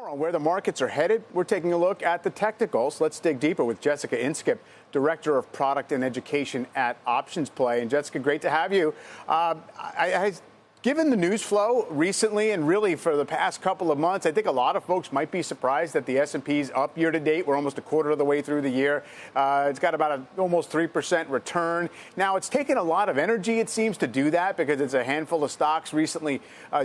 On where the markets are headed, we're taking a look at the technicals. Let's dig deeper with Jessica Inskip, Director of Product and Education at Options Play. And Jessica, great to have you. Given the news flow recently and really for the past couple of months, I think a lot of folks might be surprised that the S&P's up year to date. We're almost a quarter of the way through the year. It's got about an almost 3% return. Now, it's taken a lot of energy, it seems, to do that because it's a handful of stocks recently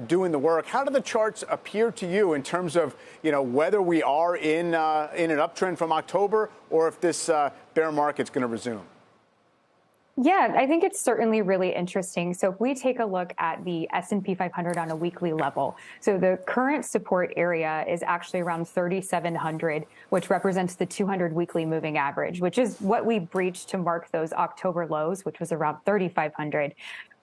doing the work. How do the charts appear to you in terms of, whether we are in an uptrend from October or if this bear market's going to resume? Yeah, I think it's certainly really interesting. So if we take a look at the S&P 500 on a weekly level, so the current support area is actually around 3,700, which represents the 200 weekly moving average, which is what we breached to mark those October lows, which was around 3,500.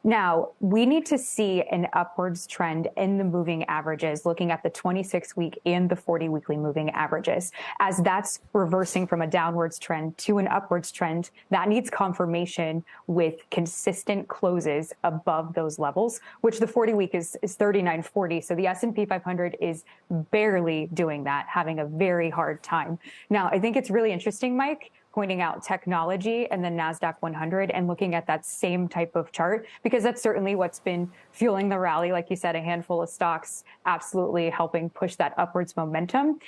Now, we need to see an upwards trend in the moving averages, looking at the 26-week and the 40-weekly moving averages. As that's reversing from a downwards trend to an upwards trend, that needs confirmation with consistent closes above those levels, which the 40-week is 3940. So the S&P 500 is barely doing that, having a very hard time. Now, I think it's really interesting, Mike, pointing out technology and the NASDAQ 100 and looking at that same type of chart, because that's certainly what's been fueling the rally. Like you said, a handful of stocks absolutely helping push that upwards momentum.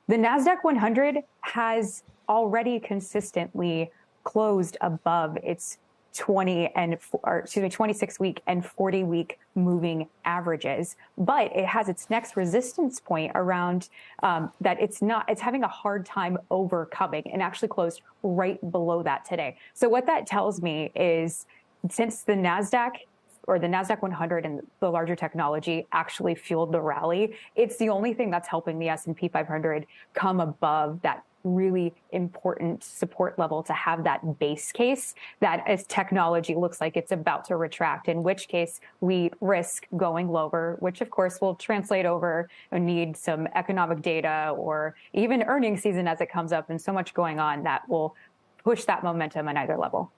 The NASDAQ 100 has already consistently closed above its 26-week and 40-week moving averages, but it has its next resistance point around that it's having a hard time overcoming, and actually closed right below that today. So what that tells me is, since the NASDAQ or the NASDAQ 100 and the larger technology actually fueled the rally, it's the only thing that's helping the S&P 500 come above that really important support level to have that base case that as technology looks like it's about to retract, in which case we risk going lower, which of course will translate over and need some economic data or even earnings season as it comes up, and so much going on that will push that momentum on either level.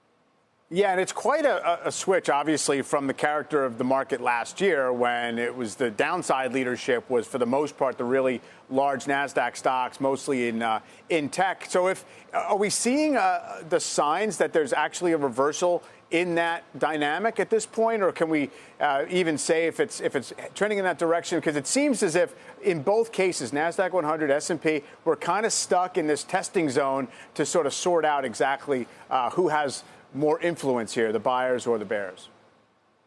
Yeah, and it's quite a switch, obviously, from the character of the market last year, when it was the downside leadership was, for the most part, the really large NASDAQ stocks, mostly in tech. So are we seeing the signs that there's actually a reversal in that dynamic at this point? Or can we even say if it's trending in that direction? Because it seems as if in both cases, NASDAQ 100, S&P, we're kind of stuck in this testing zone to sort of sort out exactly who has more influence here, the buyers or the bears.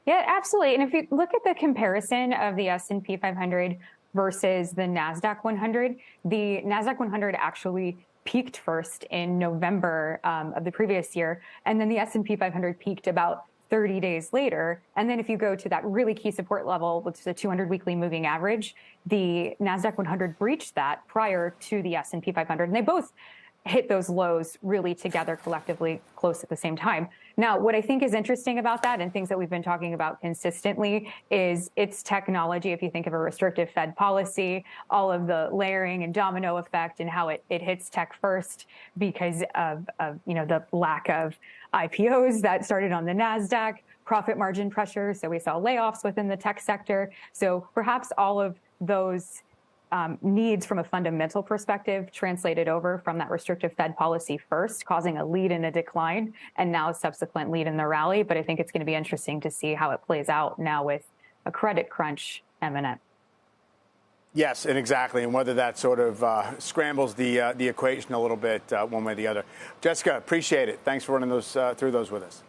Yeah, absolutely. And if you look at the comparison of the S&P 500 versus the NASDAQ 100, the NASDAQ 100 actually peaked first in November of the previous year, and then the S&P 500 peaked about 30 days later. And then if you go to that really key support level, which is the 200 weekly moving average, the NASDAQ 100 breached that prior to the S&P 500, and they both hit those lows really together collectively close at the same time. Now, what I think is interesting about that, and things that we've been talking about consistently, is its technology. If you think of a restrictive Fed policy, all of the layering and domino effect and how it hits tech first because of the lack of IPOs that started on the NASDAQ, profit margin pressure. So we saw layoffs within the tech sector. So perhaps all of those needs from a fundamental perspective translated over from that restrictive Fed policy first, causing a lead in a decline, and now a subsequent lead in the rally. But I think it's going to be interesting to see how it plays out now with a credit crunch imminent. Yes, and exactly, and whether that sort of scrambles the equation a little bit one way or the other. Jessica, appreciate it. Thanks for running through those with us.